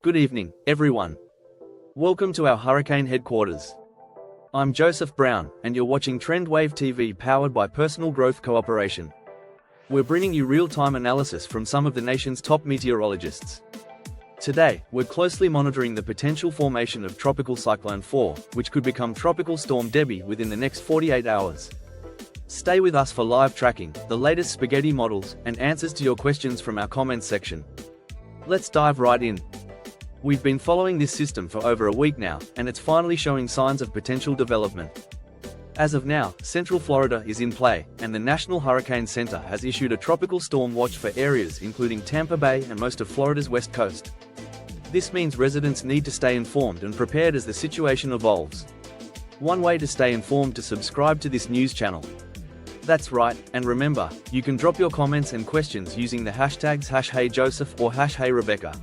Good evening, everyone. Welcome to our hurricane headquarters. I'm Joseph Brown, and you're watching TrendWave TV powered by Personal Growth Cooperation. We're bringing you real-time analysis from some of the nation's top meteorologists. Today, we're closely monitoring the potential formation of Tropical Cyclone 4, which could become Tropical Storm Debbie within the next 48 hours. Stay with us for live tracking, the latest spaghetti models, and answers to your questions from our comments section. Let's dive right in. We've been following this system for over a week now, and it's finally showing signs of potential development. As of now, Central Florida is in play, and the National Hurricane Center has issued a tropical storm watch for areas including Tampa Bay and most of Florida's west coast. This means residents need to stay informed and prepared as the situation evolves. One way to stay informed is to subscribe to this news channel. That's right, and remember, you can drop your comments and questions using the hashtags #HeyJoseph or #HeyRebecca.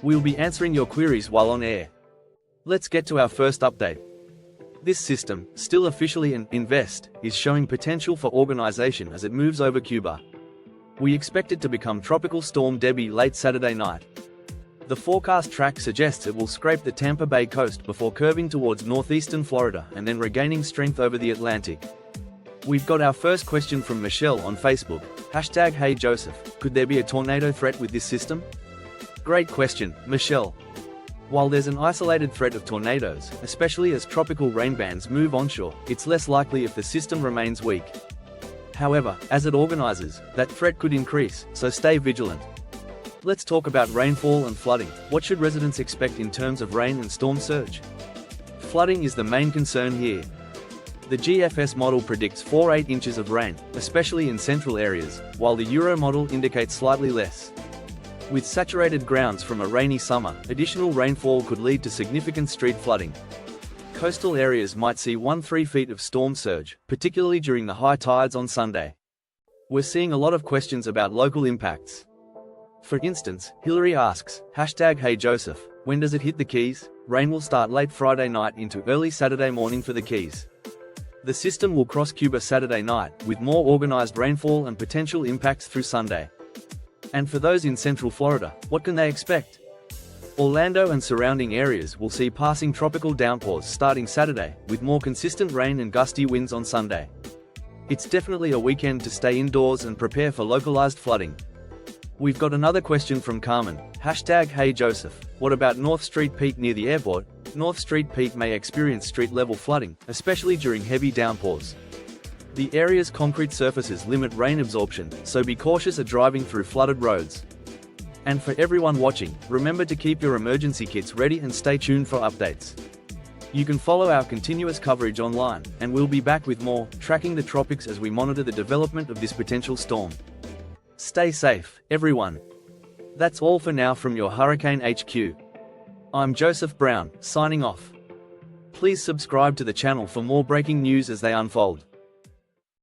We'll be answering your queries while on air. Let's get to our first update. This system, still officially an INVEST, is showing potential for organization as it moves over Cuba. We expect it to become Tropical Storm Debbie late Saturday night. The forecast track suggests it will scrape the Tampa Bay coast before curving towards northeastern Florida and then regaining strength over the Atlantic. We've got our first question from Michelle on Facebook, #HeyJoseph. Could there be a tornado threat with this system? Great question, Michelle. While there's an isolated threat of tornadoes, especially as tropical rain bands move onshore, it's less likely if the system remains weak. However, as it organizes, that threat could increase, so stay vigilant. Let's talk about rainfall and flooding. What should residents expect in terms of rain and storm surge? Flooding is the main concern here. The GFS model predicts 4–8 inches of rain, especially in central areas, while the Euro model indicates slightly less. With saturated grounds from a rainy summer, additional rainfall could lead to significant street flooding. Coastal areas might see 1–3 feet of storm surge, particularly during the high tides on Sunday. We're seeing a lot of questions about local impacts. For instance, Hillary asks, #HeyJoseph, when does it hit the Keys? Rain will start late Friday night into early Saturday morning for the Keys. The system will cross Cuba Saturday night, with more organized rainfall and potential impacts through Sunday. And for those in Central Florida, what can they expect? Orlando and surrounding areas will see passing tropical downpours starting Saturday, with more consistent rain and gusty winds on Sunday. It's definitely a weekend to stay indoors and prepare for localized flooding. We've got another question from Carmen, #HeyJoseph. What about North Street Pete near the airport? North Street Pete may experience street-level flooding, especially during heavy downpours. The area's concrete surfaces limit rain absorption, so be cautious at driving through flooded roads. And for everyone watching, remember to keep your emergency kits ready and stay tuned for updates. You can follow our continuous coverage online, and we'll be back with more, tracking the tropics as we monitor the development of this potential storm. Stay safe, everyone. That's all for now from your Hurricane HQ. I'm Joseph Brown, signing off. Please subscribe to the channel for more breaking news as they unfold.